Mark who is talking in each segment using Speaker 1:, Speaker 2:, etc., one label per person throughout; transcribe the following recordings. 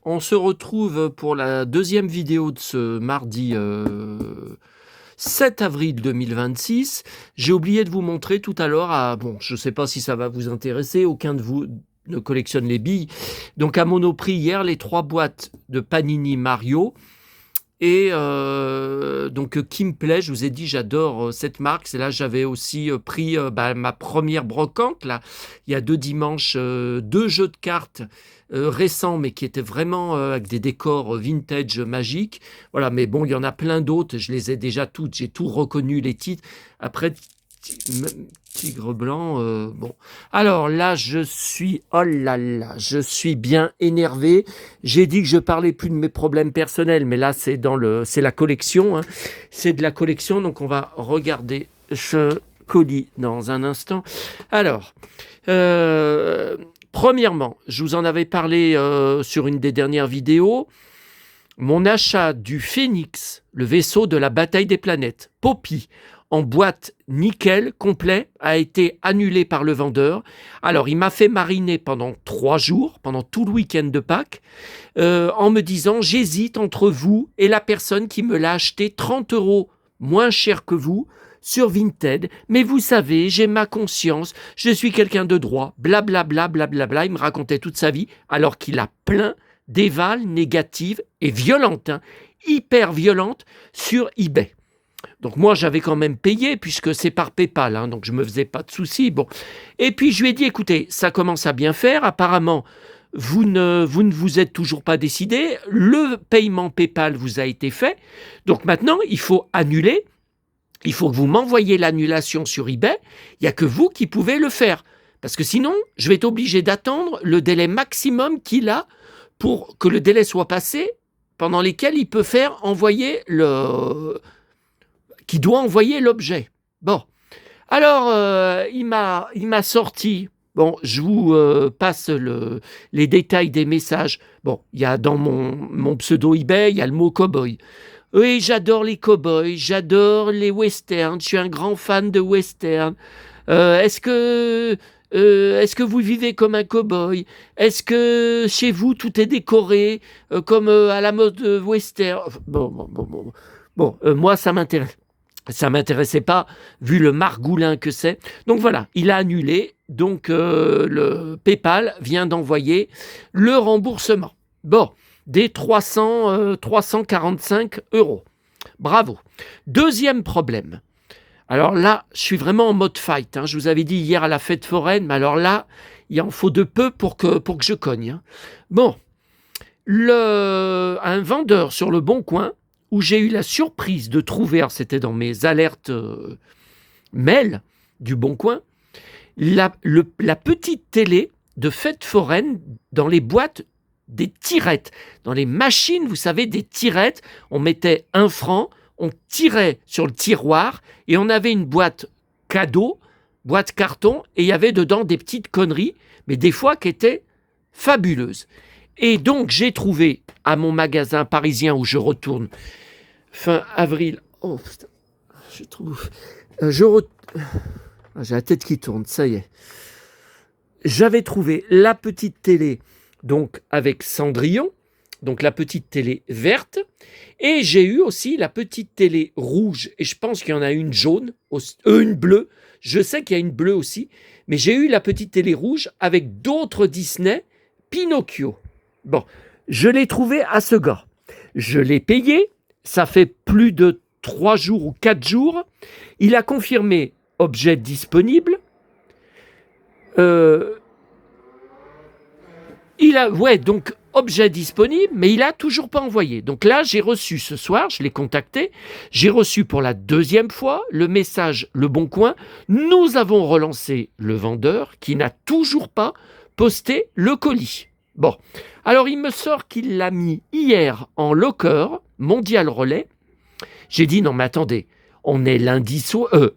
Speaker 1: On se retrouve pour la deuxième vidéo de ce mardi 7 avril 2026. J'ai oublié de vous montrer tout à l'heure, bon, je ne sais pas si ça va vous intéresser, aucun de vous ne collectionne les billes. Donc à Monoprix hier, les 3 boîtes de Panini Mario. Et donc qui me plaît, je vous ai dit, j'adore cette marque. C'est là j'avais aussi pris ma première brocante, là, il y a 2 dimanches, 2 jeux de cartes récents, mais qui étaient vraiment avec des décors vintage magiques. Voilà, mais bon, il y en a plein d'autres, je les ai déjà toutes, j'ai tout reconnu les titres. Après, Tigre blanc, bon. Alors là, oh là là, je suis bien énervé. J'ai dit que je parlais plus de mes problèmes personnels, mais là, c'est la collection, hein. C'est de la collection, donc on va regarder ce colis dans un instant. Alors, premièrement, je vous en avais parlé sur une des dernières vidéos. Mon achat du Phénix, le vaisseau de la bataille des planètes, Poppy, en boîte nickel complet, a été annulé par le vendeur. Alors, il m'a fait mariner pendant 3 jours, pendant tout le week-end de Pâques, en me disant, j'hésite entre vous et la personne qui me l'a acheté 30 € moins cher que vous, sur Vinted, mais vous savez, j'ai ma conscience, je suis quelqu'un de droit, blablabla, blablabla. Il me racontait toute sa vie, alors qu'il a plein d'évals négatives et violentes, hein, hyper violentes, sur eBay. Donc moi, j'avais quand même payé, puisque c'est par PayPal, hein, donc je ne me faisais pas de soucis. Bon. Et puis je lui ai dit, écoutez, ça commence à bien faire, apparemment, vous ne vous êtes toujours pas décidé, le paiement PayPal vous a été fait, donc maintenant, il faut annuler, il faut que vous m'envoyiez l'annulation sur eBay, il n'y a que vous qui pouvez le faire, parce que sinon, je vais être obligé d'attendre le délai maximum qu'il a pour que le délai soit passé, pendant lesquels il peut faire envoyer qui doit envoyer l'objet. Bon, alors il m'a sorti. Bon, je vous passe les détails des messages. Bon, il y a dans mon pseudo eBay, il y a le mot cowboy. Oui, j'adore les cowboys, j'adore les westerns, je suis un grand fan de western. Est-ce que vous vivez comme un cow-boy? Est-ce que chez vous tout est décoré comme à la mode western? Bon, moi ça m'intéresse. Ça m'intéressait pas, vu le margoulin que c'est. Donc voilà, il a annulé. Donc le PayPal vient d'envoyer le remboursement. Bon, des 345 €. Bravo. Deuxième problème. Alors là, je suis vraiment en mode fight, hein. Je vous avais dit hier à la fête foraine, mais alors là, il en faut de peu pour que je cogne, hein. Bon, un vendeur sur le Bon Coin, où j'ai eu la surprise de trouver, alors c'était dans mes alertes mail du Bon Coin, la petite télé de fête foraine dans les boîtes des tirettes, dans les machines, vous savez, des tirettes, on mettait 1 franc, on tirait sur le tiroir et on avait une boîte cadeau, boîte carton, et il y avait dedans des petites conneries, mais des fois qui étaient fabuleuses. Et donc j'ai trouvé à mon magasin parisien où je retourne fin avril, oh putain, je trouve, j'ai la tête qui tourne, ça y est. J'avais trouvé la petite télé, donc avec Cendrillon, donc la petite télé verte, et j'ai eu aussi la petite télé rouge, et je pense qu'il y en a une jaune, une bleue, je sais qu'il y a une bleue aussi, mais j'ai eu la petite télé rouge avec d'autres Disney, Pinocchio. Bon, je l'ai trouvé à ce gars, je l'ai payé, ça fait plus de 3 jours ou 4 jours, il a confirmé objet disponible, donc objet disponible, mais il a toujours pas envoyé. Donc là, j'ai reçu ce soir, je l'ai contacté, j'ai reçu pour la 2e fois le message Le Bon Coin. Nous avons relancé le vendeur qui n'a toujours pas posté le colis. Bon, alors il me sort qu'il l'a mis hier en locker, Mondial Relais. J'ai dit non mais attendez, on est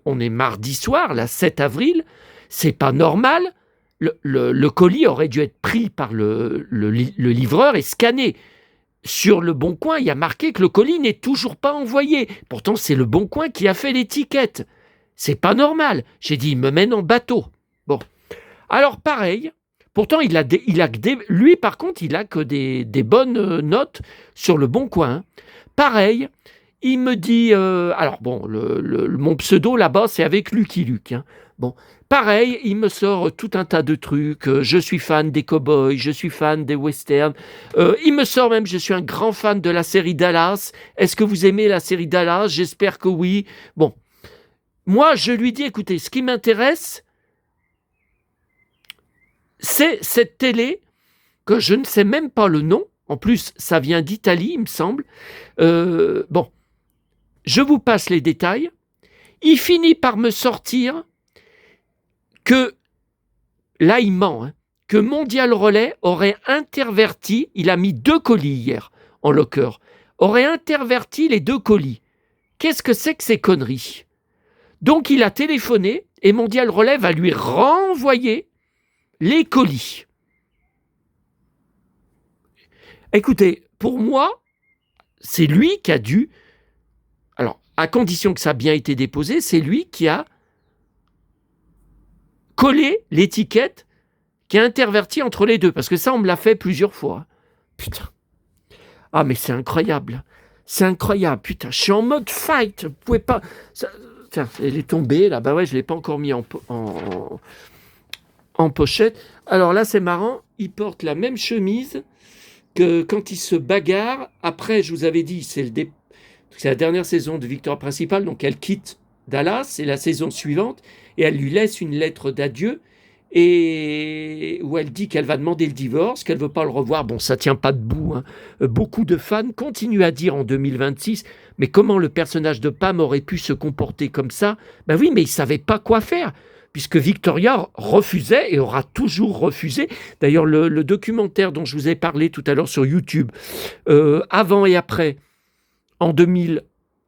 Speaker 1: on est mardi soir, là 7 avril, c'est pas normal. Le colis aurait dû être pris par le livreur et scanné. Sur Le Bon Coin, il y a marqué que le colis n'est toujours pas envoyé. Pourtant, c'est Le Bon Coin qui a fait l'étiquette. C'est pas normal. J'ai dit, il me mène en bateau. Bon. Alors, pareil, Pourtant, lui, par contre, il a que des bonnes notes sur Le Bon Coin. Hein. Pareil, il me dit... alors bon, mon pseudo là-bas, c'est avec Lucky Luke. Hein. Bon, pareil, il me sort tout un tas de trucs. Je suis fan des cow-boys, je suis fan des westerns. Il me sort même, je suis un grand fan de la série Dallas. Est-ce que vous aimez la série Dallas? J'espère que oui. Bon, moi, je lui dis, écoutez, ce qui m'intéresse, c'est cette télé que je ne sais même pas le nom. En plus, ça vient d'Italie, il me semble. Bon, je vous passe les détails. Il finit par me sortir que, là il ment, hein, que Mondial Relais aurait interverti, il a mis 2 colis hier en locker, aurait interverti les 2 colis. Qu'est-ce que c'est que ces conneries? Donc il a téléphoné et Mondial Relais va lui renvoyer les colis. Écoutez, pour moi, c'est lui qui a dû, alors à condition que ça a bien été déposé, c'est lui qui a collé l'étiquette qui a interverti entre les deux, parce que ça, on me l'a fait plusieurs fois. Putain. Ah, mais c'est incroyable. C'est incroyable. Putain, je suis en mode fight. Vous pouvez pas... Tiens, elle est tombée, là. Bah ouais, je ne l'ai pas encore mis en pochette. Alors là, c'est marrant. Il porte la même chemise que quand il se bagarre. Après, je vous avais dit, c'est la dernière saison de Victoire Principale, donc elle quitte Dallas, c'est la saison suivante, et elle lui laisse une lettre d'adieu, et où elle dit qu'elle va demander le divorce, qu'elle ne veut pas le revoir. Bon, ça ne tient pas debout. Hein. Beaucoup de fans continuent à dire en 2026, mais comment le personnage de Pam aurait pu se comporter comme ça? Ben oui, mais il ne savait pas quoi faire, puisque Victoria refusait et aura toujours refusé. D'ailleurs, le documentaire dont je vous ai parlé tout à l'heure sur YouTube, avant et après, en 2000,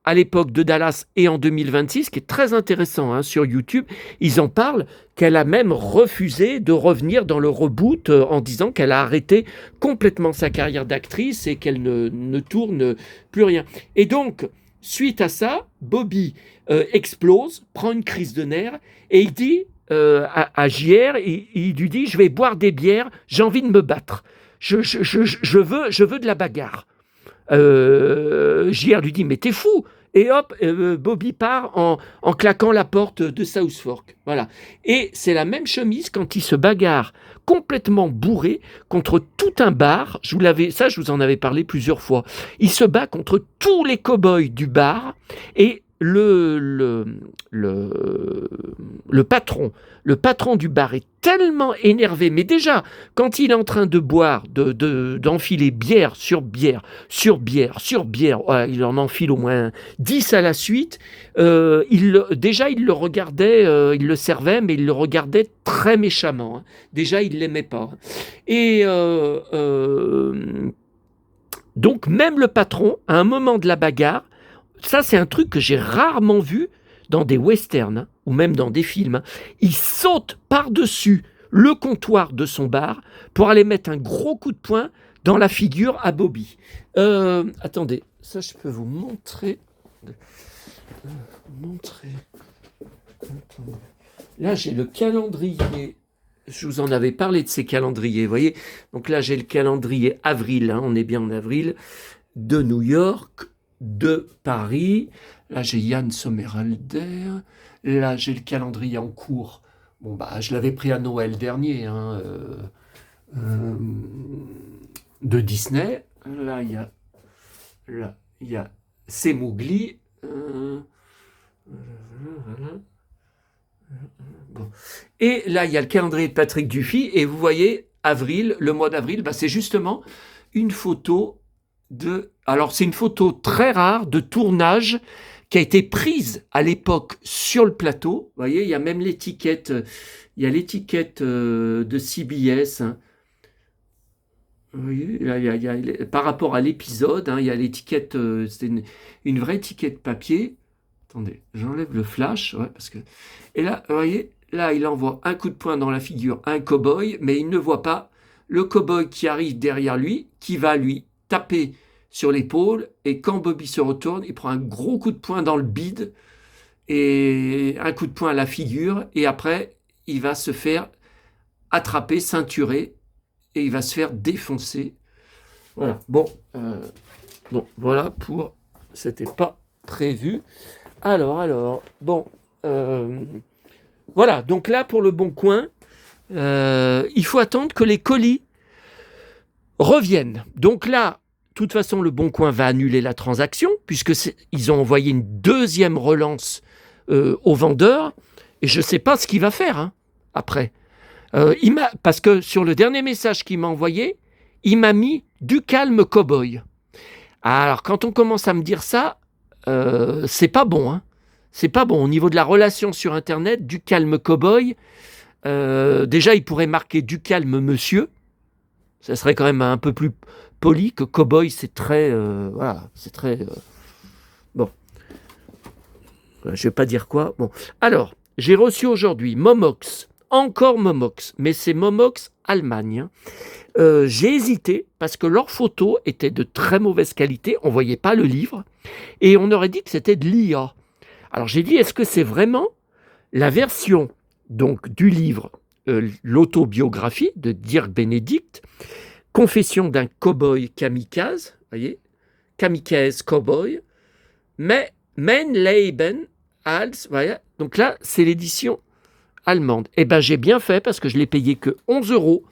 Speaker 1: à l'époque de Dallas et en 2026, qui est très intéressant hein, sur YouTube, ils en parlent qu'elle a même refusé de revenir dans le reboot en disant qu'elle a arrêté complètement sa carrière d'actrice et qu'elle ne tourne plus rien. Et donc, suite à ça, Bobby explose, prend une crise de nerfs et il dit à JR, il lui dit « Je vais boire des bières, j'ai envie de me battre. Je veux de la bagarre. » JR lui dit mais t'es fou, et hop Bobby part en claquant la porte de South Fork. Voilà. Et c'est la même chemise quand il se bagarre complètement bourré contre tout un bar. Je vous en avais parlé plusieurs fois. Il se bat contre tous les cow-boys du bar et le patron du bar est tellement énervé, mais déjà, quand il est en train de boire, d'enfiler bière sur bière, sur bière, sur bière, ouais, il en enfile au moins 10 à la suite, il le regardait, il le servait, mais il le regardait très méchamment. Hein. Déjà, il ne l'aimait pas. Et donc, même le patron, à un moment de la bagarre, ça, c'est un truc que j'ai rarement vu dans des westerns hein, ou même dans des films. Hein. Il saute par-dessus le comptoir de son bar pour aller mettre un gros coup de poing dans la figure à Bobby. Attendez, ça, je peux vous montrer. Attendez. Là, j'ai le calendrier. Je vous en avais parlé de ces calendriers, vous voyez. Donc là, j'ai le calendrier avril, hein, on est bien en avril, de New York, de Paris. Là, j'ai Yann Sommerhalder. Là, j'ai le calendrier en cours. Bon, bah, je l'avais pris à Noël dernier, hein, de Disney. Là, il y a C'est Mowgli. Bon. Et là, il y a le calendrier de Patrick Dufy. Et vous voyez, avril, le mois d'avril, bah, c'est justement une photo alors c'est une photo très rare de tournage qui a été prise à l'époque sur le plateau. Vous voyez, il y a même l'étiquette, de CBS. Hein. Vous voyez, là, par rapport à l'épisode, hein, il y a l'étiquette, c'est une vraie étiquette papier. Attendez, j'enlève le flash, ouais, parce que... Et là, vous voyez, là, il envoie un coup de poing dans la figure à un cow-boy, mais il ne voit pas le cow-boy qui arrive derrière lui, qui va lui taper sur l'épaule, et quand Bobby se retourne, il prend un gros coup de poing dans le bide, et un coup de poing à la figure, et après, il va se faire attraper, ceinturer, et il va se faire défoncer. Voilà. Bon, voilà pour... C'était pas prévu. Alors, bon... voilà, donc là, pour le Bon Coin, il faut attendre que les colis reviennent. Donc là, de toute façon, le Bon Coin va annuler la transaction, puisqu'ils ont envoyé une deuxième relance au vendeur, et je ne sais pas ce qu'il va faire après. Parce que sur le dernier message qu'il m'a envoyé, il m'a mis du calme cow-boy. Alors, quand on commence à me dire ça, c'est pas bon. C'est pas bon. Au niveau de la relation sur Internet, du calme cow-boy, déjà, il pourrait marquer du calme monsieur. Ça serait quand même un peu plus poli que cow-boy. C'est très... voilà, c'est très... bon. Je ne vais pas dire quoi. Bon. Alors, j'ai reçu aujourd'hui Momox. Encore Momox. Mais c'est Momox Allemagne. J'ai hésité parce que leurs photos étaient de très mauvaise qualité. On ne voyait pas le livre. Et on aurait dit que c'était de l'IA. Alors j'ai dit, est-ce que c'est vraiment la version donc, du livre, l'autobiographie de Dirk Benedict, Confession d'un cow-boy kamikaze, voyez, kamikaze cow-boy, mais Mein Leben als, voyez, donc là c'est l'édition allemande. Eh bien j'ai bien fait parce que je l'ai payé que 11 €,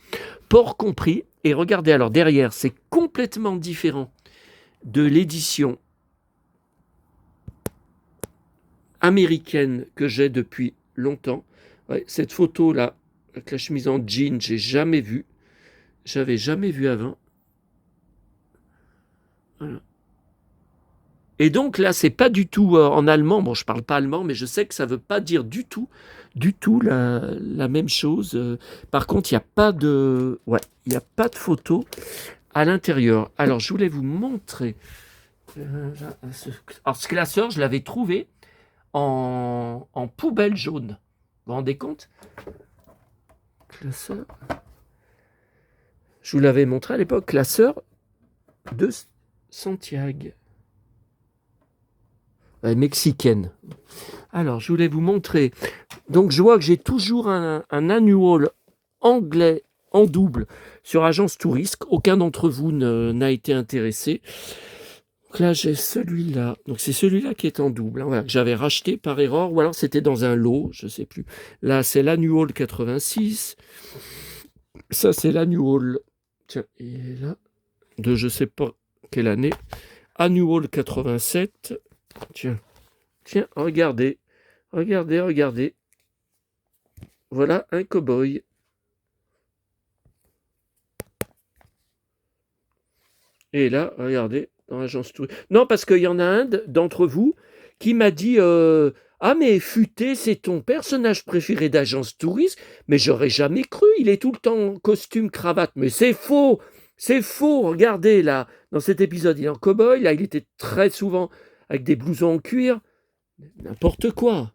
Speaker 1: port compris. Et regardez, alors derrière, c'est complètement différent de l'édition américaine que j'ai depuis longtemps. Ouais, cette photo-là, avec la chemise en jean, j'ai jamais vu. J'avais jamais vu avant. Voilà. Et donc là, c'est pas du tout en allemand. Bon, je parle pas allemand, mais je sais que ça veut pas dire du tout la même chose. Par contre, il n'y a pas de, il y a pas de photo à l'intérieur. Alors, je voulais vous montrer. Alors, ce classeur, je l'avais trouvé en poubelle jaune. Vous vous rendez compte? Classeur. Je vous l'avais montré à l'époque. Classeur de Santiago. Mexicaine. Alors, je voulais vous montrer. Donc, je vois que j'ai toujours un annual anglais en double sur Agence Touriste. Aucun d'entre vous n'a été intéressé. Donc là, j'ai celui-là. Donc, c'est celui-là qui est en double. Voilà, que j'avais racheté par erreur, ou alors c'était dans un lot, je ne sais plus. Là, c'est l'annual 86. Ça, c'est l'annual. Tiens, il est là. De je ne sais pas quelle année. Annual 87. Tiens, regardez. Voilà un cow-boy. Et là, regardez, dans l'agence touristique. Non, parce qu'il y en a un d'entre vous qui m'a dit ah, mais Futé, c'est ton personnage préféré d'agence touriste. Mais j'aurais jamais cru. Il est tout le temps en costume, cravate. Mais c'est faux. C'est faux. Regardez, là, dans cet épisode, il est en cow-boy. Là, il était très souvent avec des blousons en cuir. N'importe quoi.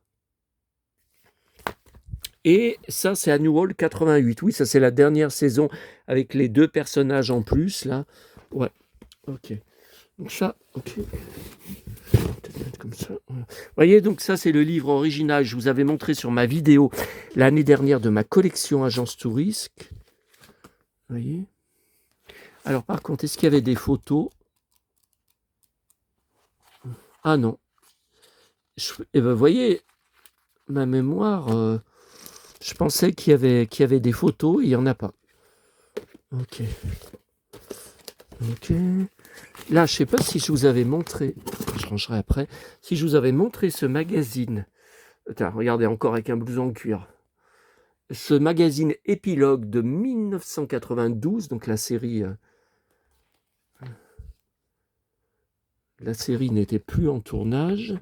Speaker 1: Et ça, c'est Annual 88. Oui, ça, c'est la dernière saison avec les 2 personnages en plus, là. Ouais, ok. Donc ça, ok. Peut-être comme ça. Voilà. Vous voyez, donc ça, c'est le livre original. Je vous avais montré sur ma vidéo l'année dernière de ma collection Agence Touriste. Vous voyez. Alors, par contre, est-ce qu'il y avait des photos? Ah non. Et ben, vous voyez, ma mémoire, je pensais qu'il y avait des photos et il n'y en a pas. Ok. Là, je ne sais pas si je vous avais montré, je rangerai après, si je vous avais montré ce magazine. Attends, regardez, encore avec un blouson en cuir. Ce magazine Épilogue de 1992, donc la série n'était plus en tournage.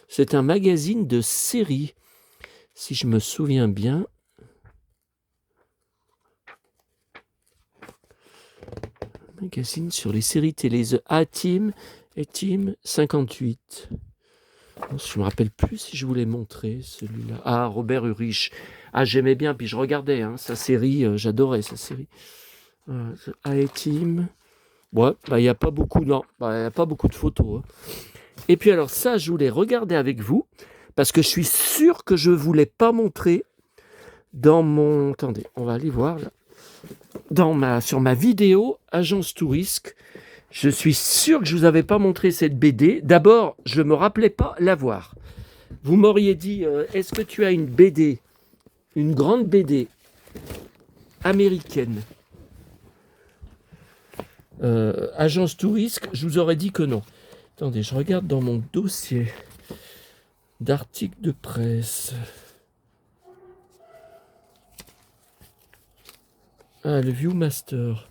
Speaker 1: C'est un magazine de série, si je me souviens bien. Magazine sur les séries télé, The A-Team et Team 58. Je me rappelle plus si je vous l'ai montré, celui-là. Ah, Robert Urich. Ah, j'aimais bien, puis je regardais sa série, j'adorais sa série. The A-Team. Ouais, il n'y a pas beaucoup, non, il n'y a pas beaucoup de photos. Et puis alors ça, je voulais regarder avec vous, parce que je suis sûr que je ne vous l'ai pas montré dans mon... Attendez, on va aller voir là. Sur ma vidéo Agence Tourisque. Je suis sûr que je ne vous avais pas montré cette BD. D'abord, je ne me rappelais pas l'avoir. Vous m'auriez dit, est-ce que tu as une BD, une grande BD américaine, Agence Tourisque, je vous aurais dit que non. Attendez, je regarde dans mon dossier d'articles de presse. Ah, le Viewmaster.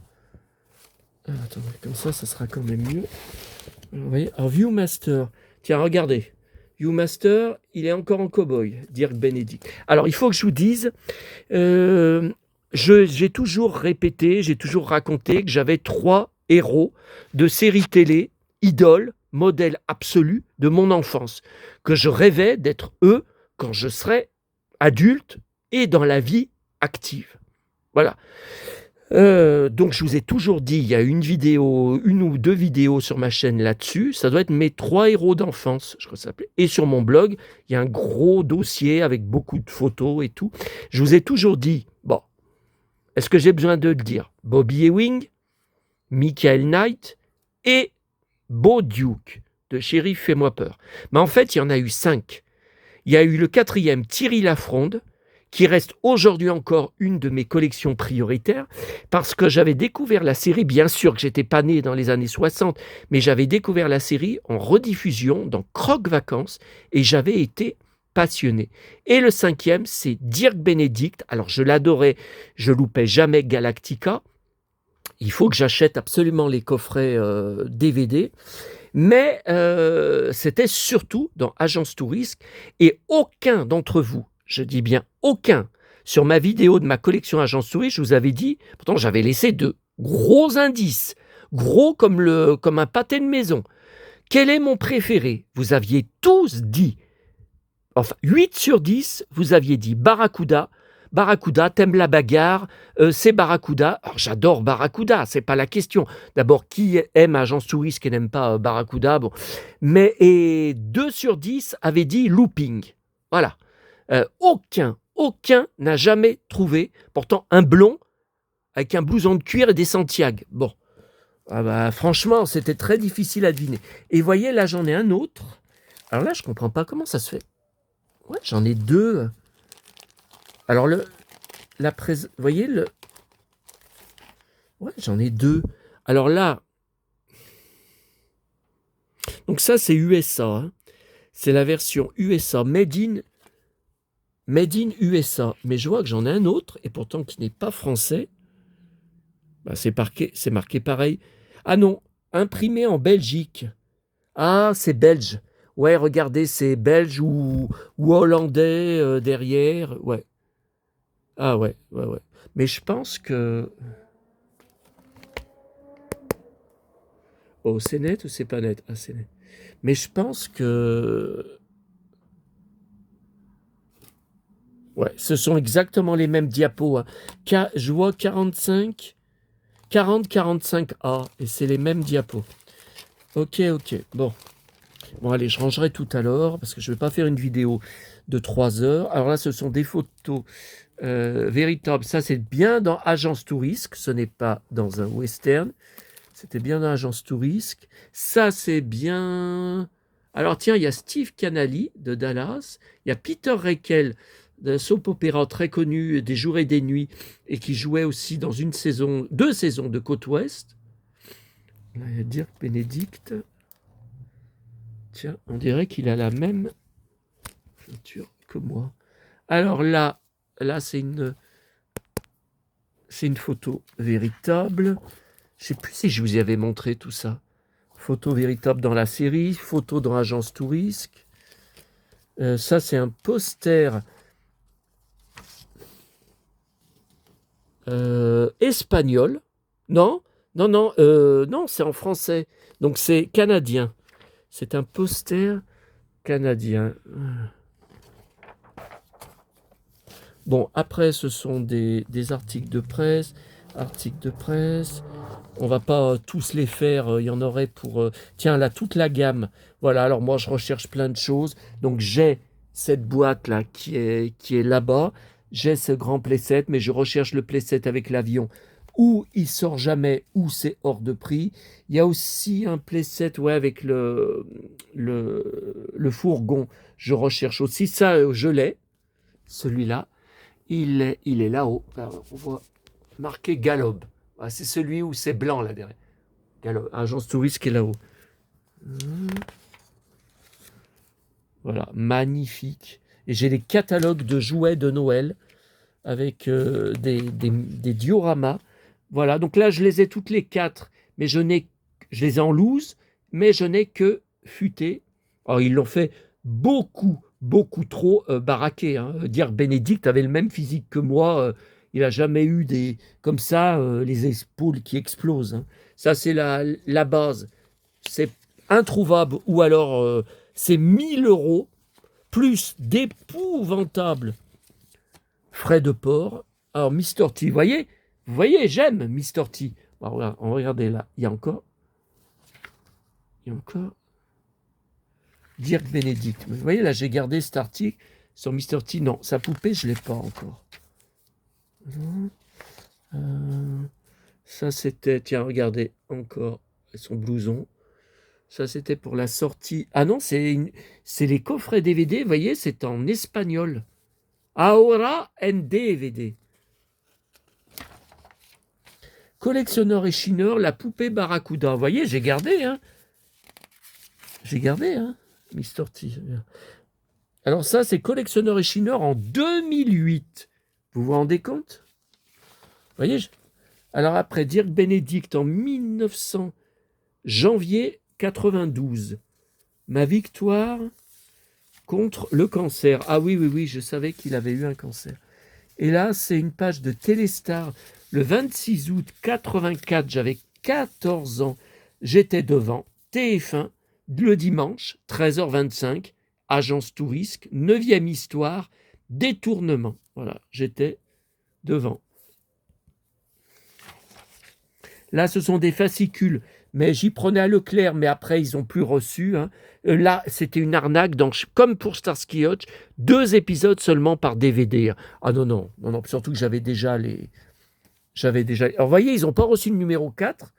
Speaker 1: Ah, attendez, comme ça sera quand même mieux. Vous voyez, alors Viewmaster. Tiens, regardez. Viewmaster, il est encore en cow-boy, Dirk Benedict. Alors, il faut que je vous dise, j'ai toujours répété, j'ai toujours raconté que j'avais 3 héros de séries télé, idoles, modèles absolus de mon enfance, que je rêvais d'être eux quand je serais adulte et dans la vie active. Voilà. Donc je vous ai toujours dit, il y a une ou 2 vidéos sur ma chaîne là-dessus, ça doit être mes 3 héros d'enfance, je crois que ça s'appelait. Et sur mon blog, il y a un gros dossier avec beaucoup de photos et tout. Je vous ai toujours dit, bon, est-ce que j'ai besoin de le dire? Bobby Ewing, Michael Knight et Bo Duke de Shérif Fais-moi peur. Mais en fait, il y en a eu 5. Il y a eu le 4e, Thierry Lafronde, qui reste aujourd'hui encore une de mes collections prioritaires, parce que j'avais découvert la série, bien sûr que j'étais pas né dans les années 60, mais j'avais découvert la série en rediffusion dans Croque Vacances, et j'avais été passionné. Et le 5e, c'est Dirk Benedict. Alors je l'adorais, je loupais jamais Galactica. Il faut que j'achète absolument les coffrets DVD. Mais c'était surtout dans Agence Tourisque, et aucun d'entre vous, je dis bien aucun, sur ma vidéo de ma collection Agence Tourisque, je vous avais dit, pourtant j'avais laissé de gros indices, gros comme un pâté de maison. Quel est mon préféré? Vous aviez tous dit, enfin 8 sur 10, vous aviez dit Barracuda. Barracuda, t'aimes la bagarre, c'est Barracuda. Alors j'adore Barracuda, c'est pas la question. D'abord, qui aime Agence Tourisque et n'aime pas Barracuda, bon. Mais et 2 sur 10 avaient dit Looping. Voilà. Aucun n'a jamais trouvé, pourtant un blond avec un blouson de cuir et des Santiago. Bon, ah bah, franchement, c'était très difficile à deviner. Et voyez, là, j'en ai un autre. Alors là, je comprends pas comment ça se fait. Ouais, j'en ai 2. Alors, vous voyez, ouais, j'en ai 2. Alors là, donc ça, c'est USA. Hein. C'est la version USA, Made in USA. Mais je vois que j'en ai un autre, et pourtant qui n'est pas français. Bah, c'est marqué pareil. Ah non, imprimé en Belgique. Ah, c'est belge. Ouais, regardez, c'est belge ou hollandais derrière. Ouais. Ah ouais. Mais je pense que... Oh, c'est net ou c'est pas net? Ah, c'est net. Mais je pense que... Ouais, ce sont exactement les mêmes diapos. Hein. Je vois 40-45A, et c'est les mêmes diapos. Ok. Bon, allez, je rangerai tout à l'heure, parce que je ne vais pas faire une vidéo de 3 heures. Alors là, ce sont des photos véritables. Ça, c'est bien dans Agence Tourisque. Ce n'est pas dans un western. C'était bien dans Agence Tourisque. Ça, c'est bien... Alors tiens, il y a Steve Canali de Dallas. Il y a Peter Rekel d'un soap opéra très connu, Des jours et des nuits, et qui jouait aussi dans 2 saisons de Côte Ouest. Là, il y a Dirk Benedict. Tiens, on dirait qu'il a la même peinture que moi. Alors là c'est une photo véritable. Je ne sais plus si je vous y avais montré tout ça. Photo véritable dans la série, photo dans Agence Tourisque. Ça, c'est un poster espagnol. Non, c'est en français. Donc, c'est canadien. C'est un poster canadien. Bon, après, ce sont des articles de presse. On va pas tous les faire. Il y en aurait pour... Tiens, là, toute la gamme. Voilà, alors moi, je recherche plein de choses. Donc, j'ai cette boîte-là qui est là-bas. j'ai ce grand playset, mais je recherche le playset avec l'avion. Ou il sort jamais, ou c'est hors de prix. Il y a aussi un playset ouais, avec le fourgon. Je recherche aussi ça, je l'ai, celui-là. Il est là-haut. Alors, on voit marqué Galob. Ah, c'est celui où c'est blanc là derrière. Galob, agence touriste qui est là-haut. Voilà, magnifique. Et j'ai les catalogues de jouets de Noël avec des dioramas. Voilà, donc là, je les ai toutes les quatre, mais je les ai en loose, mais je n'ai que futé. Alors, ils l'ont fait beaucoup, beaucoup trop baraqué. Hein. Dire Bénédicte avait le même physique que moi. Il n'a jamais eu comme ça, les épaules qui explosent. Hein. Ça, c'est la base. C'est introuvable, ou alors c'est 1000 € plus d'épouvantables frais de port. Alors, Mr. T, vous voyez, j'aime Mr. T. Alors, regardez là, il y a encore Dirk Benedict. Vous voyez, là, j'ai gardé cet article sur Mr. T. Non, sa poupée, je ne l'ai pas encore. Ça, c'était, tiens, regardez, encore son blouson. Ça, c'était pour la sortie. Ah non, c'est les coffrets DVD, vous voyez, c'est en espagnol. Ahora en DVD. Collectionneur et chineur, la poupée Barracuda. Vous voyez, j'ai gardé, hein. Mr. T. Alors ça, c'est collectionneur et chineur en 2008. Vous vous rendez compte? Vous voyez? Alors après, Dirk Benedict en 1900, janvier 92. Ma victoire contre le cancer. Ah oui, je savais qu'il avait eu un cancer. Et là, c'est une page de Téléstar. Le 26 août 84, j'avais 14 ans. J'étais devant TF1, le dimanche, 13h25, agence touriste, 9e histoire, détournement. Voilà, j'étais devant. Là, ce sont des fascicules, mais j'y prenais à Leclerc, mais après, ils n'ont plus reçu. Hein. Là, c'était une arnaque, comme pour Starsky Hutch, 2 épisodes seulement par DVD. Ah non, surtout que j'avais déjà. Alors, vous voyez, ils n'ont pas reçu le numéro 4,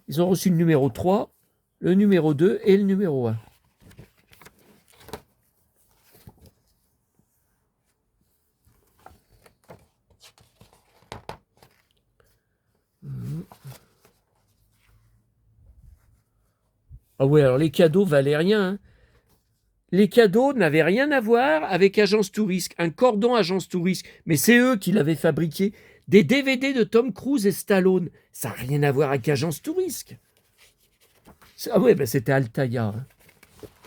Speaker 1: ils ont reçu le numéro 3, le numéro 2 et le numéro 1. Ah oui, alors les cadeaux valaient rien. Hein. Les cadeaux n'avaient rien à voir avec Agence Touriste, un cordon Agence Touriste, mais c'est eux qui l'avaient fabriqué. Des DVD de Tom Cruise et Stallone, ça n'a rien à voir avec Agence Touriste. Ah oui, ben c'était Altaïa. Hein.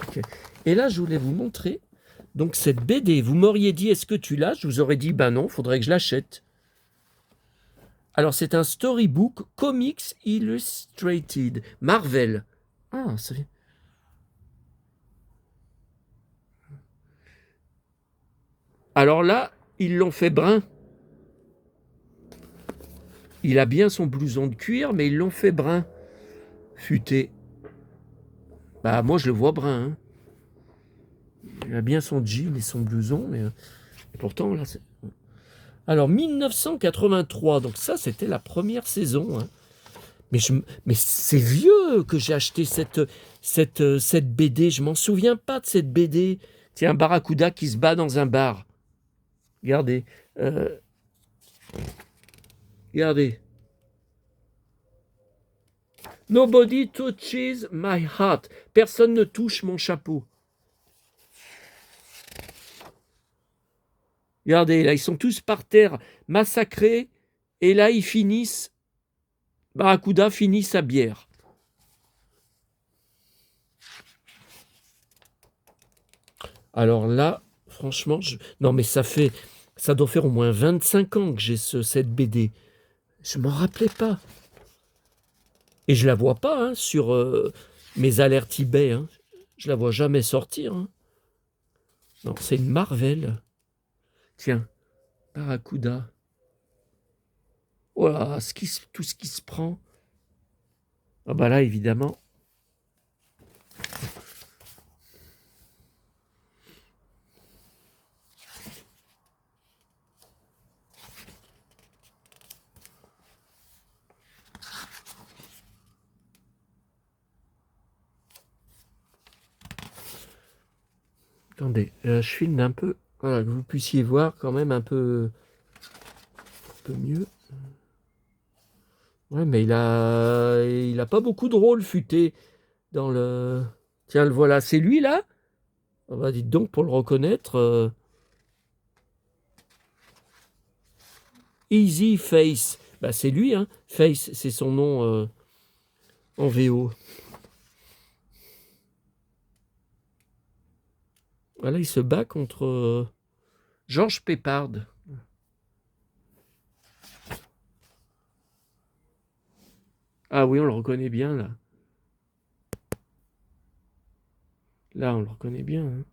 Speaker 1: Okay. Et là, je voulais vous montrer donc cette BD. Vous m'auriez dit, est-ce que tu l'as? Je vous aurais dit, ben non, il faudrait que je l'achète. Alors, c'est un storybook Comics Illustrated, Marvel. Ah, ça vient. Alors là, ils l'ont fait brun. Il a bien son blouson de cuir, mais ils l'ont fait brun. Futé. Bah, moi, je le vois brun. Hein. Il a bien son jean et son blouson, mais pourtant, là, c'est... Alors, 1983, donc ça, c'était la première saison. Hein. Mais c'est vieux que j'ai acheté cette BD. Je m'en souviens pas de cette BD. C'est un barracuda qui se bat dans un bar. Regardez. Regardez. Nobody touches my heart. Personne ne touche mon chapeau. Regardez, là, ils sont tous par terre, massacrés. Et là, ils finissent. Barracuda finit sa bière. Alors là, franchement, non mais ça doit faire au moins 25 ans que j'ai cette BD. Je m'en rappelais pas. Et je la vois pas hein, sur mes alertes eBay. Hein. Je la vois jamais sortir. Hein. Non, c'est une Marvel. Tiens, Barracuda. Voilà, tout ce qui se prend. Ah bah là, évidemment. Attendez, je filme un peu. Voilà, que vous puissiez voir quand même un peu mieux. Ouais, mais il a pas beaucoup de rôle futé dans le. Tiens, le voilà, c'est lui là? Ah bah, dites donc, pour le reconnaître. Easy Face. Bah, c'est lui, hein. Face, c'est son nom en VO. Voilà, il se bat contre Georges Peppard. Ah oui, on le reconnaît bien là. Là, on le reconnaît bien. Hein.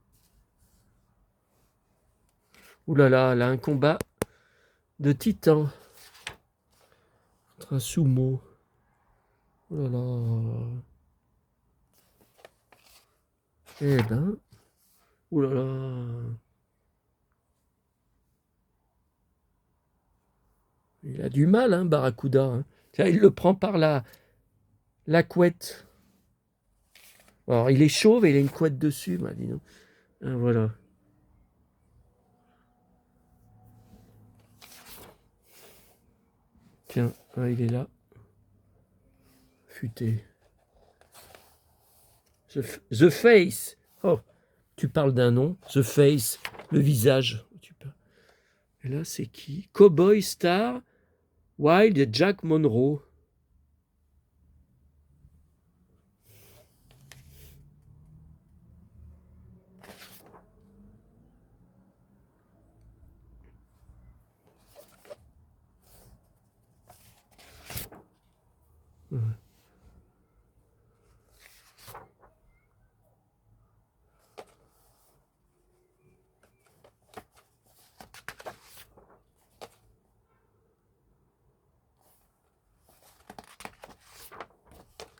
Speaker 1: Ouh là là, là, un combat de titans contre un sumo. Oh là là. Eh ben. Ouh là là. Il a du mal, hein, Barracuda. Hein. Tiens, il le prend par la couette. Alors, il est chauve et il a une couette dessus, bah, dis donc. Ah, voilà. Tiens, ah, il est là. Futé. The Face. Oh, tu parles d'un nom. The Face. Le visage. Et là, c'est qui? Cowboy Star Wild et Jack Monroe.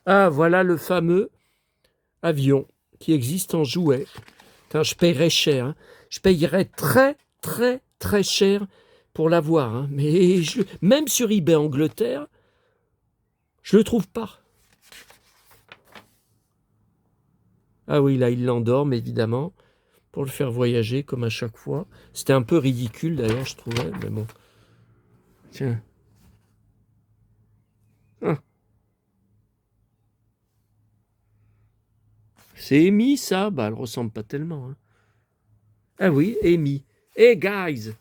Speaker 1: Ah, voilà le fameux avion qui existe en jouet. Putain, je paierais cher. Hein. Je payerais très, très, très cher pour l'avoir. Hein. Mais même sur eBay Angleterre, je le trouve pas. Ah oui, là, il l'endorme, évidemment, pour le faire voyager, comme à chaque fois. C'était un peu ridicule, d'ailleurs, je trouvais, mais bon. Tiens. Ah. C'est Amy, ça? Bah, elle ressemble pas tellement. Hein. Ah oui, Amy. Hey, guys!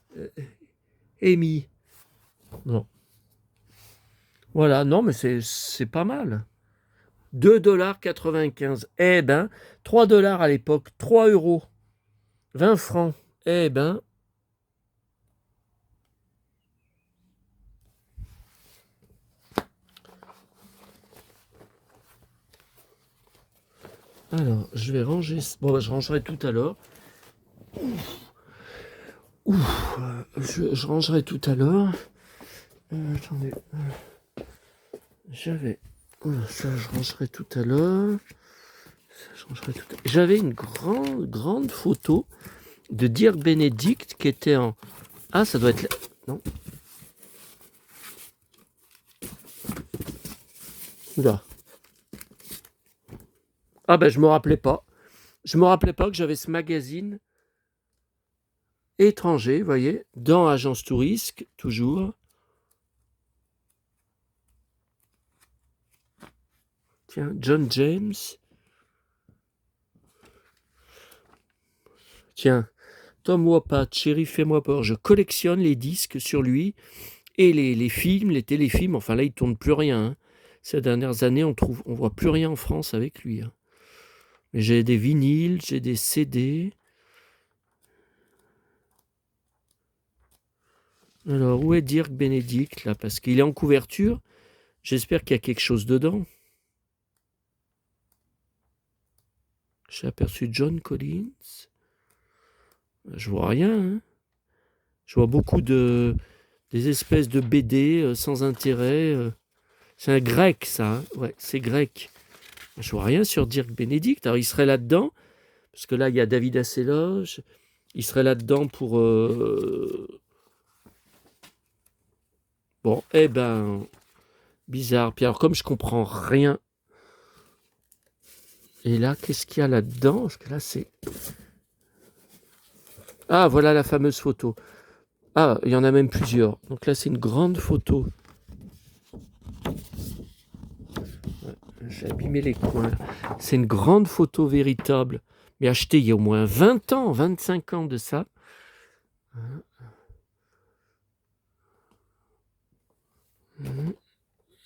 Speaker 1: Amy. Non. Voilà, non, mais c'est pas mal. 2,95 $. Eh ben, 3 $ à l'époque, 3 euros, 20 francs. Eh ben. Alors, je vais ranger. Bon, bah, je rangerai tout à l'heure. Je rangerai tout à l'heure. Attendez. J'avais. Ça, je rangerai tout à l'heure. J'avais une grande photo de Dirk Benedict qui était en. Ah, ça doit être. Non. Oula. Ah, ben, je me rappelais pas. Je me rappelais pas que j'avais ce magazine étranger, vous voyez, dans Agence Tourisque, toujours. Tiens, John James. Tiens, Tom Wopat, Chéri, fais-moi peur. Je collectionne les disques sur lui et les films, les téléfilms. Enfin, là, il ne tourne plus rien. Hein. Ces dernières années, on voit plus rien en France avec lui. Hein. Mais j'ai des vinyles, j'ai des CD. Alors, où est Dirk Benedict, là? Parce qu'il est en couverture. J'espère qu'il y a quelque chose dedans. J'ai aperçu John Collins. Je vois rien. Hein. Je vois beaucoup des espèces de BD sans intérêt. C'est un grec, ça. Hein. Ouais, c'est grec. Je vois rien sur Dirk Benedict. Alors, il serait là-dedans. Parce que là, il y a David Asseloge. Il serait là-dedans pour... Bon, eh ben... Bizarre. Puis alors, comme je comprends rien... Et là, qu'est-ce qu'il y a là-dedans? Parce que là, c'est... Ah, voilà la fameuse photo. Ah, il y en a même plusieurs. Donc là, c'est une grande photo. J'ai abîmé les coins. C'est une grande photo véritable, mais achetée il y a au moins 20 ans, 25 ans de ça.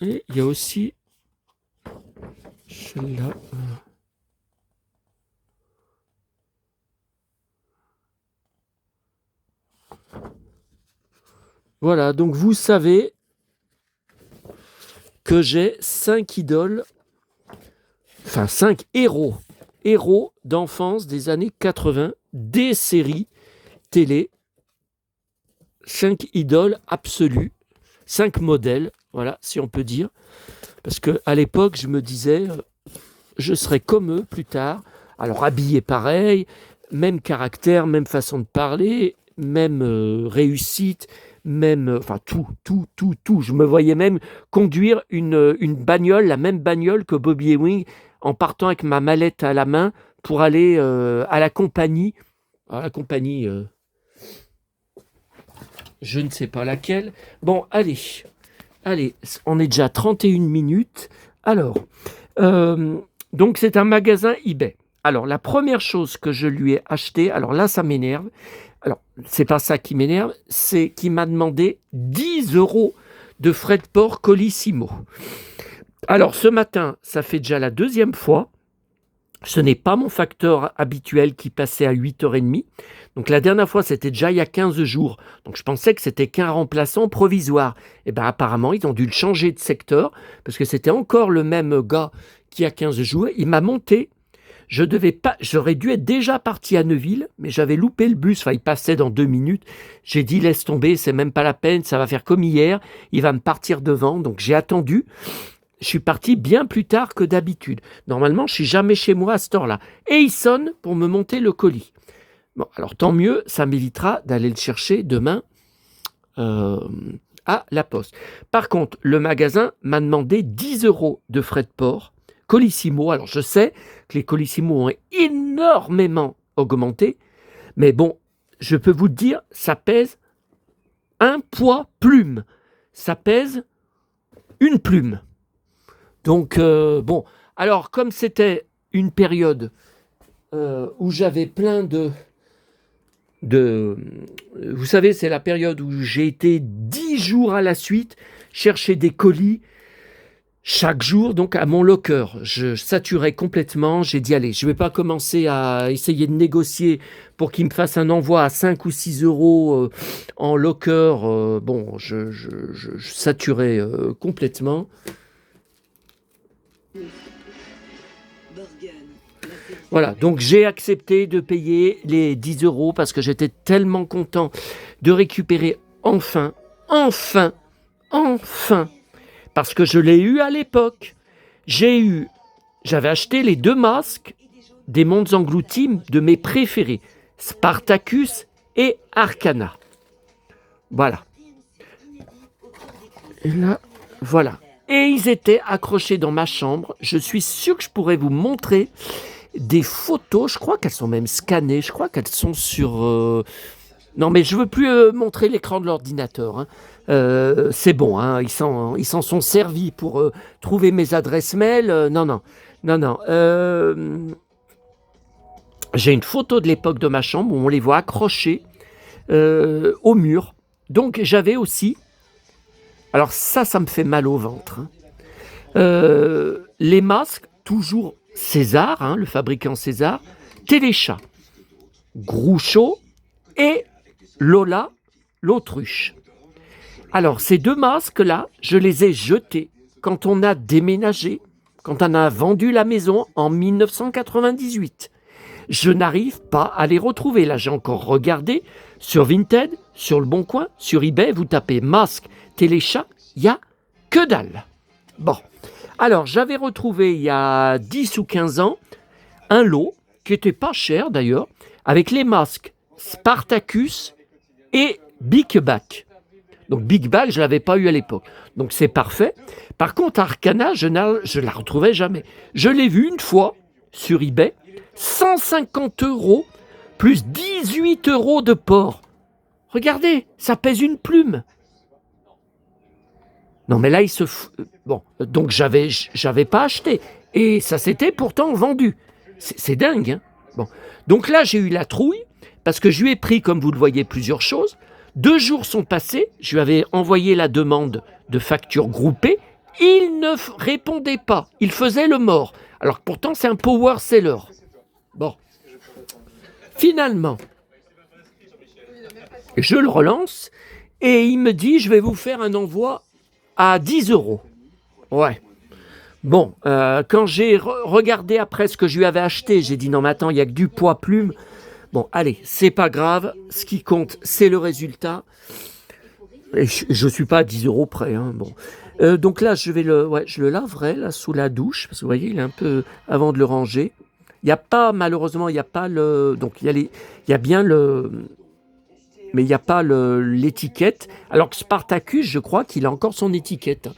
Speaker 1: Et il y a aussi celle-là. Voilà, donc vous savez que j'ai 5 idoles, enfin 5 héros d'enfance des années 80, des séries télé, 5 idoles absolues, 5 modèles, voilà, si on peut dire. Parce qu'à l'époque, je me disais, je serai comme eux plus tard. Alors habillé pareil, même caractère, même façon de parler, même réussite, même, enfin tout. Je me voyais même conduire une bagnole, la même bagnole que Bobby Ewing, en partant avec ma mallette à la main pour aller à la compagnie. À la compagnie, je ne sais pas laquelle. Bon, allez, on est déjà à 31 minutes. Alors, donc c'est un magasin eBay. Alors, la première chose que je lui ai acheté, alors là, ça m'énerve. Alors, c'est pas ça qui m'énerve, c'est qu'il m'a demandé 10 € de frais de port Colissimo. Alors, ce matin, ça fait déjà la deuxième fois. Ce n'est pas mon facteur habituel qui passait à 8h30. Donc la dernière fois, c'était déjà il y a 15 jours. Donc je pensais que c'était qu'un remplaçant provisoire. Et bien apparemment, ils ont dû le changer de secteur parce que c'était encore le même gars qui a 15 jours. Il m'a monté. J'aurais dû être déjà parti à Neuville, mais j'avais loupé le bus. Enfin, il passait dans 2 minutes. J'ai dit, laisse tomber, c'est même pas la peine, ça va faire comme hier. Il va me partir devant. Donc j'ai attendu. Je suis parti bien plus tard que d'habitude. Normalement, je suis jamais chez moi à cette heure-là. Et il sonne pour me monter le colis. Bon, alors tant mieux, ça m'évitera d'aller le chercher demain à la poste. Par contre, le magasin m'a demandé 10 € de frais de port. Colissimo, alors je sais que les Colissimo ont énormément augmenté, mais bon, je peux vous dire, ça pèse un poids plume. Ça pèse une plume. Donc, bon, alors comme c'était une période où j'avais plein de... Vous savez, c'est la période où j'ai été 10 jours à la suite chercher des colis chaque jour, donc à mon locker. Je saturais complètement, j'ai dit, allez, je ne vais pas commencer à essayer de négocier pour qu'il me fasse un envoi à 5 ou 6 € en locker. Bon, je saturais complètement. Voilà, donc j'ai accepté de payer les 10 € parce que j'étais tellement content de récupérer enfin, parce que je l'ai eu à l'époque. J'avais acheté les 2 masques des mondes engloutis de mes préférés, Spartacus et Arcana. Voilà. Et là, voilà. Et ils étaient accrochés dans ma chambre. Je suis sûr que je pourrais vous montrer des photos. Je crois qu'elles sont même scannées. Je crois qu'elles sont sur... Non, mais je ne veux plus montrer l'écran de l'ordinateur. Hein. C'est bon, hein. Ils s'en sont servis pour trouver mes adresses mail. Non. J'ai une photo de l'époque de ma chambre où on les voit accrochés au mur. Donc j'avais aussi... Alors ça me fait mal au ventre. Hein. Les masques, toujours César, hein, le fabricant César, Téléchat, Groucho et Lola, l'autruche. Alors, ces 2 masques-là, je les ai jetés quand on a déménagé, quand on a vendu la maison en 1998. Je n'arrive pas à les retrouver. Là, j'ai encore regardé sur Vinted, sur Le Bon Coin, sur eBay. Vous tapez masque, Téléchat, il n'y a que dalle. Bon, alors j'avais retrouvé il y a 10 ou 15 ans un lot qui n'était pas cher d'ailleurs, avec les masques Spartacus et Big Back. Donc Big Back, je ne l'avais pas eu à l'époque. Donc c'est parfait. Par contre, Arcana, je ne la retrouvais jamais. Je l'ai vu une fois sur eBay, 150 € plus 18 € de port. Regardez, ça pèse une plume. Non, mais là, il se... Bon, donc j'avais pas acheté. Et ça s'était pourtant vendu. C'est dingue, hein. Bon. Donc là, j'ai eu la trouille, parce que je lui ai pris, comme vous le voyez, plusieurs choses. 2 jours sont passés, je lui avais envoyé la demande de facture groupée. Il ne répondait pas. Il faisait le mort. Alors que pourtant, c'est un power seller. Bon. Finalement, je le relance et il me dit, je vais vous faire un envoi à 10 €. Ouais. Bon, quand j'ai regardé après ce que je lui avais acheté, j'ai dit non mais attends, il n'y a que du poids plume. Bon, allez, c'est pas grave. Ce qui compte, c'est le résultat. Et je ne suis pas à 10 € près. Hein, bon. Donc là, je le laverai là, sous la douche, parce que vous voyez, il est un peu avant de le ranger. Il n'y a pas, malheureusement, il n'y a pas le... Donc, il y a bien le... Mais il n'y a pas l'étiquette. Alors que Spartacus, je crois qu'il a encore son étiquette.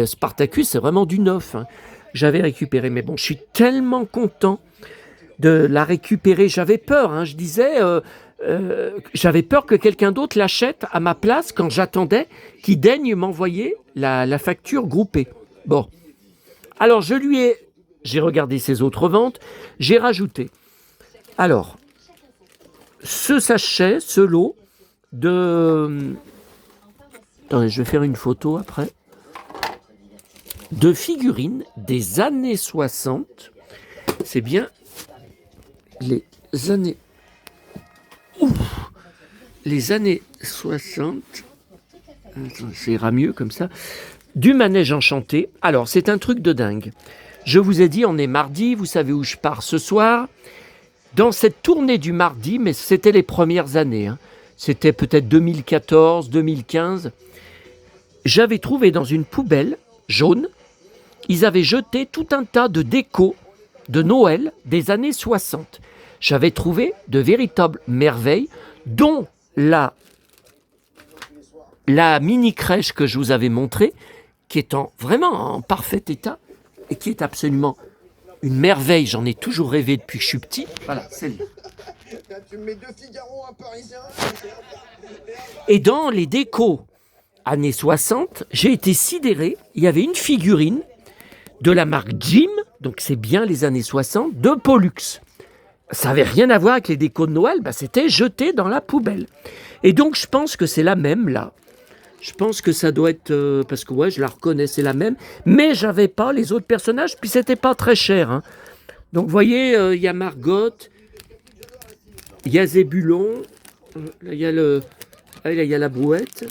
Speaker 1: Spartacus, c'est vraiment du neuf. Hein. J'avais récupéré. Mais bon, je suis tellement content de la récupérer. J'avais peur, hein, je disais... j'avais peur que quelqu'un d'autre l'achète à ma place quand j'attendais qu'il daigne m'envoyer la facture groupée. Bon. Alors, j'ai regardé ses autres ventes, j'ai rajouté. Alors, ce sachet, ce lot de... Attendez, je vais faire une photo après. De figurines des années 60. C'est bien les années... Ouf, les années 60, ça ira mieux comme ça, du manège enchanté. Alors, c'est un truc de dingue. Je vous ai dit, on est mardi, vous savez où je pars ce soir. Dans cette tournée du mardi, mais c'était les premières années, hein, c'était peut-être 2014, 2015, j'avais trouvé dans une poubelle jaune, ils avaient jeté tout un tas de décos de Noël des années 60. J'avais trouvé de véritables merveilles, dont la mini-crèche que je vous avais montrée, qui est vraiment en parfait état, et qui est absolument une merveille. J'en ai toujours rêvé depuis que je suis petit. Voilà, celle-là. Tu mets 2 Figaro, un Parisien. Et dans les décos années 60, j'ai été sidéré. Il y avait une figurine de la marque Jim, donc c'est bien les années 60, de Pollux. Ça n'avait rien à voir avec les décos de Noël, c'était jeté dans la poubelle. Et donc, je pense que c'est la même, là. Je pense que ça doit être... parce que, ouais, je la reconnais, c'est la même. Mais j'avais pas les autres personnages, puis c'était pas très cher. Hein. Donc, vous voyez, il y a Margot, il y a Zébulon, il y a la brouette.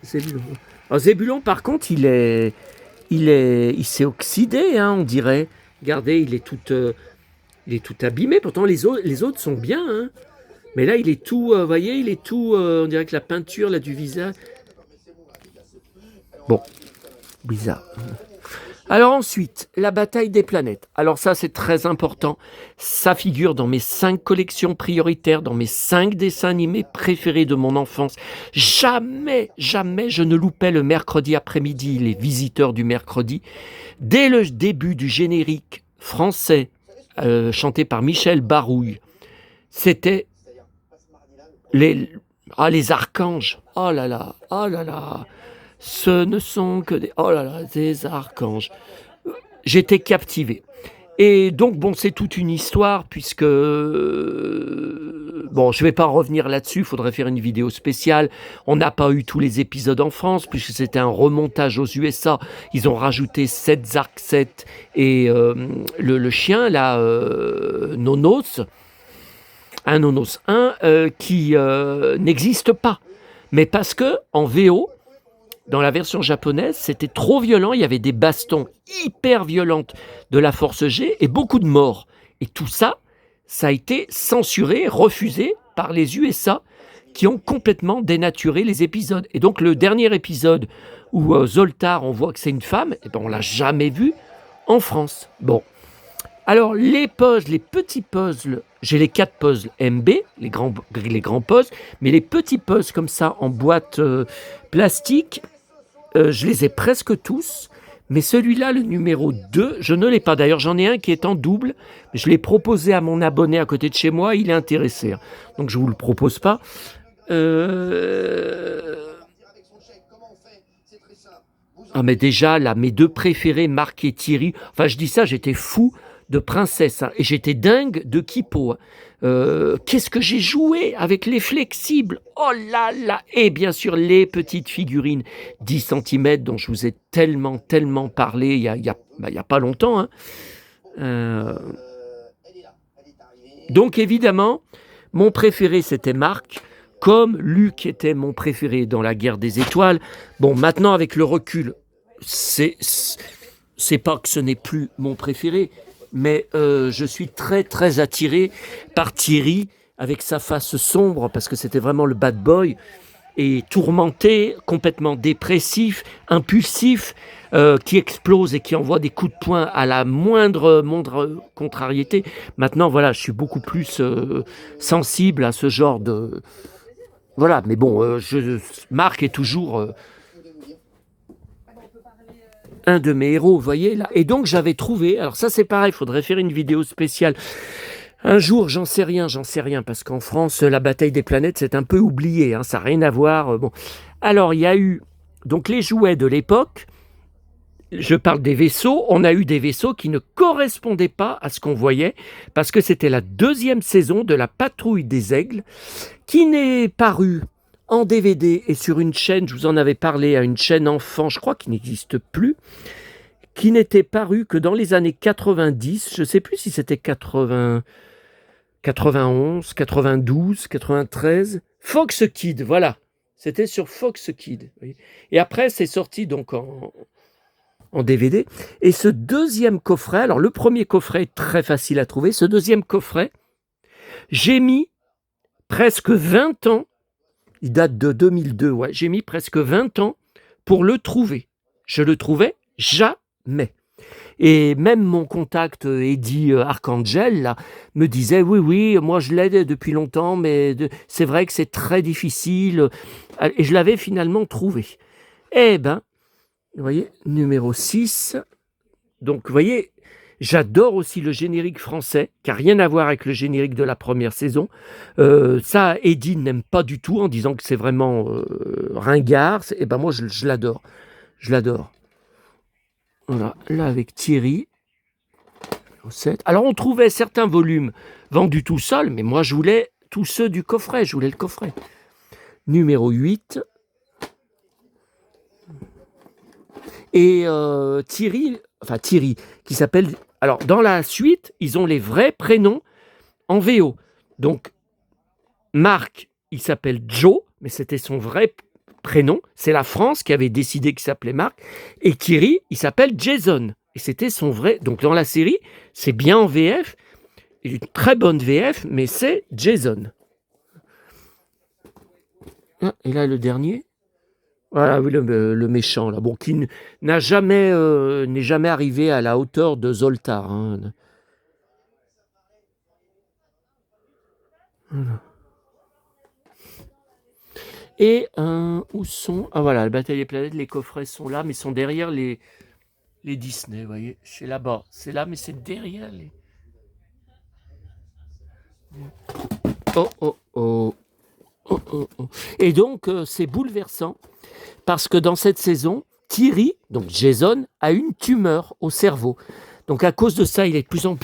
Speaker 1: Zébulon. Alors, Zébulon, par contre, il s'est oxydé, hein, on dirait. Regardez, il est tout abîmé, pourtant les autres sont bien, hein. Mais là il est tout, vous voyez, il est tout, on dirait que la peinture là du visage. Bon, bizarre. Alors ensuite, la bataille des planètes. Alors ça c'est très important, ça figure dans mes 5 collections prioritaires, dans mes 5 dessins animés préférés de mon enfance. Jamais je ne loupais le mercredi après-midi, les visiteurs du mercredi. Dès le début du générique français, chanté par Michel Barouille, c'était les archanges. Oh là là, ce ne sont que des archanges. J'étais captivé. Et donc, bon, c'est toute une histoire, puisque... Bon, je ne vais pas revenir là-dessus, il faudrait faire une vidéo spéciale. On n'a pas eu tous les épisodes en France, puisque c'était un remontage aux USA. Ils ont rajouté 7 Zark-7 et le chien, là, Nonos, un Nonos 1, qui n'existe pas. Mais parce que en VO, dans la version japonaise, c'était trop violent. Il y avait des bastons hyper violentes de la Force G et beaucoup de morts. Et tout ça, ça a été censuré, refusé par les USA qui ont complètement dénaturé les épisodes. Et donc le dernier épisode où Zoltar, on voit que c'est une femme, eh ben, on ne l'a jamais vu en France. Bon. Alors les petits puzzles, j'ai les 4 puzzles MB, les grands puzzles, mais les petits puzzles comme ça en boîte plastique, je les ai presque tous, Mais celui-là, le numéro 2, je ne l'ai pas. D'ailleurs, j'en ai un qui est en double. Je l'ai proposé à mon abonné à côté de chez moi. Il est intéressé. Donc, je ne vous le propose pas. Ah, mais déjà, là, mes deux préférés, Marc et Thierry. Enfin, je dis ça, j'étais fou de princesse. Et j'étais dingue de Kippo. Qu'est-ce que j'ai joué avec les flexibles. Oh là là. Et bien sûr, les petites figurines 10 cm dont je vous ai tellement parlé il y a pas longtemps. Hein. Donc, évidemment, mon préféré, c'était Marc. Comme Luc était mon préféré dans la Guerre des Étoiles. Bon, maintenant, avec le recul, c'est pas que ce n'est plus mon préféré, mais je suis très attiré par Thierry avec sa face sombre, parce que c'était vraiment le bad boy, et tourmenté, complètement dépressif, impulsif, qui explose et qui envoie des coups de poing à la moindre contrariété. Maintenant, voilà, je suis beaucoup plus sensible à ce genre de... Voilà, mais bon, Marc est toujours un de mes héros, vous voyez là. Et donc j'avais trouvé, alors ça c'est pareil, il faudrait faire une vidéo spéciale. Un jour, j'en sais rien, parce qu'en France, la bataille des planètes, c'est un peu oublié, hein, ça n'a rien à voir. Bon. Alors, il y a eu donc les jouets de l'époque, je parle des vaisseaux, on a eu des vaisseaux qui ne correspondaient pas à ce qu'on voyait, parce que c'était la 2e saison de la Patrouille des Aigles, qui n'est parue en DVD et sur une chaîne, je vous en avais parlé, à une chaîne enfant, je crois qui n'existe plus, qui n'était parue que dans les années 90, je ne sais plus si c'était 80... 91, 92, 93, Fox Kids, voilà. C'était sur Fox Kids. Et après, c'est sorti donc en DVD. Et ce deuxième coffret, alors le premier coffret est très facile à trouver, ce deuxième coffret, j'ai mis presque 20 ans, il date de 2002, ouais, j'ai mis presque 20 ans pour le trouver. Je le trouvais jamais. Et même mon contact Eddie Arcangel là, me disait oui, moi je l'aide depuis longtemps, mais c'est vrai que c'est très difficile. Et je l'avais finalement trouvé. Eh ben, vous voyez, numéro 6. Donc, vous voyez, j'adore aussi le générique français, qui n'a rien à voir avec le générique de la première saison. Ça, Eddie n'aime pas du tout, en disant que c'est vraiment ringard. Eh ben moi, je l'adore. Je l'adore. Voilà, là avec Thierry. Alors on trouvait certains volumes vendus tout seuls, mais moi je voulais tous ceux du coffret, je voulais le coffret. Numéro 8. Et Thierry, qui s'appelle... Alors dans la suite, ils ont les vrais prénoms en VO. Donc Marc, il s'appelle Joe, mais c'était son vrai prénom. C'est la France qui avait décidé qu'il s'appelait Marc. Et Thierry, il s'appelle Jason. Et c'était son vrai... Donc dans la série, c'est bien en VF, une très bonne VF, mais c'est Jason. Ah, et là, le dernier. Voilà, oui, le méchant, là. Bon, qui n'est jamais arrivé à la hauteur de Zoltar. Hein. Voilà. Et où sont... Ah voilà, la bataille des planètes, les coffrets sont là, mais sont derrière les Disney, vous voyez. C'est là-bas. C'est là, mais c'est derrière les... Oh. Et donc, c'est bouleversant, parce que dans cette saison, Thierry, donc Jason, a une tumeur au cerveau. Donc à cause de ça, il est de plus en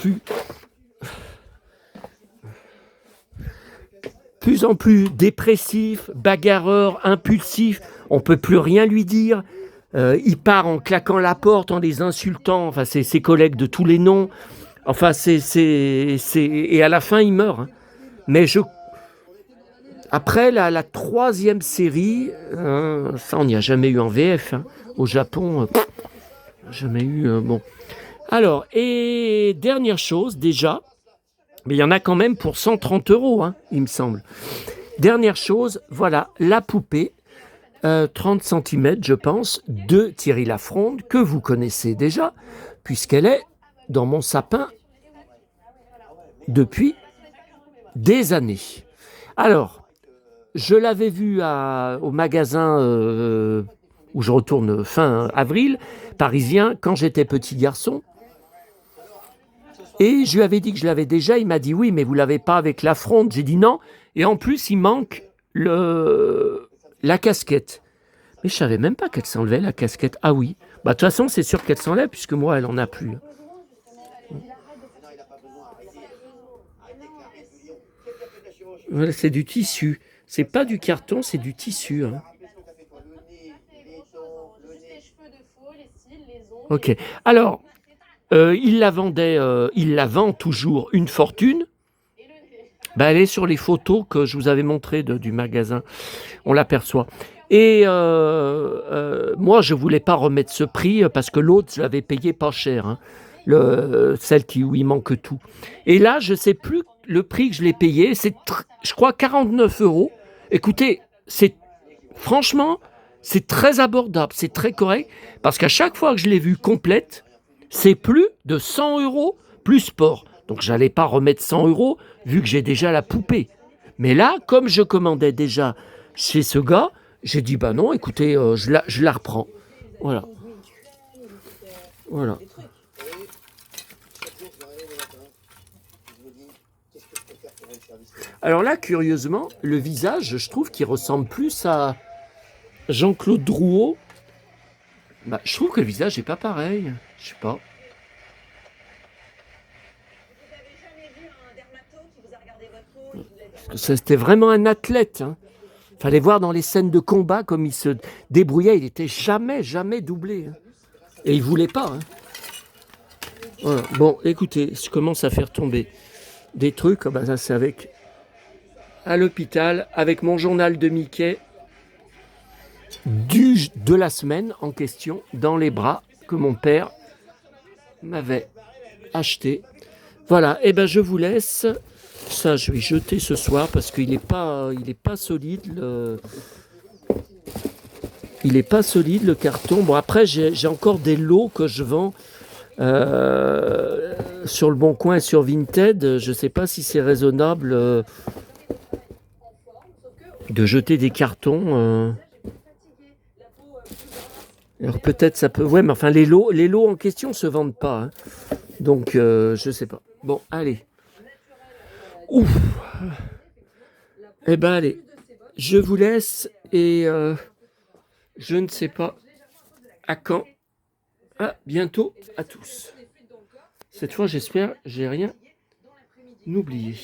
Speaker 1: plus dépressif, bagarreur, impulsif. On ne peut plus rien lui dire. Il part en claquant la porte, en les insultant. Enfin, c'est ses collègues de tous les noms. Enfin, et à la fin, il meurt. Hein. Mais après la 3e série, ça on n'y a jamais eu en VF. Hein. Au Japon, jamais eu. Bon. Alors, et dernière chose, déjà, mais il y en a quand même pour 130 €, hein, il me semble. Dernière chose, voilà, la poupée, 30 cm, je pense, de Thierry Lafronde, que vous connaissez déjà, puisqu'elle est dans mon sapin depuis des années. Alors, je l'avais vue au magasin où je retourne fin avril, parisien, quand j'étais petit garçon. Et je lui avais dit que je l'avais déjà. Il m'a dit oui, mais vous l'avez pas avec la fronde. J'ai dit non. Et en plus, il manque la casquette. Mais je savais même pas qu'elle s'enlevait, la casquette. Ah oui. Bah, de toute façon, c'est sûr qu'elle s'enlève, puisque moi, elle en a plus. Voilà, c'est du tissu. C'est pas du carton, c'est du tissu. Hein. Ok. Alors, il la vendait, il la vend toujours une fortune. Ben, elle est sur les photos que je vous avais montrées du magasin. On l'aperçoit. Et moi, je voulais pas remettre ce prix parce que l'autre, je l'avais payé pas cher. Hein. Celle où il manque tout. Et là, je sais plus le prix que je l'ai payé. C'est, je crois, 49 €. Écoutez, franchement, c'est très abordable, c'est très correct. Parce qu'à chaque fois que je l'ai vue complète, c'est plus de 100 € plus sport. Donc, j'allais pas remettre 100 € vu que j'ai déjà la poupée. Mais là, comme je commandais déjà chez ce gars, j'ai dit, bah non, écoutez, je la reprends. Voilà. Voilà. Alors là, curieusement, le visage, je trouve qu'il ressemble plus à Jean-Claude Drouot. Bah, je trouve que le visage n'est pas pareil. Je sais pas. C'était vraiment un athlète. Hein. Fallait voir dans les scènes de combat comme il se débrouillait. Il n'était jamais doublé. Hein. Et il voulait pas. Hein. Voilà. Bon, écoutez, je commence à faire tomber des trucs. Ah ben ça, c'est à l'hôpital, avec mon journal de Mickey de la semaine en question dans les bras que mon père m'avait acheté. Voilà, et ben je vous laisse. Ça, je vais jeter ce soir parce qu'il n'est pas solide. Il n'est pas solide le carton. Bon, après, j'ai encore des lots que je vends sur le Bon Coin et sur Vinted. Je ne sais pas si c'est raisonnable de jeter des cartons. Alors peut-être ça peut... Ouais, mais enfin, les lots en question ne se vendent pas. Hein. Donc, je ne sais pas. Bon, allez. Ouf. Eh ben, allez. Je vous laisse et je ne sais pas à quand. À bientôt à tous. Cette fois, j'espère, j'ai rien oublié.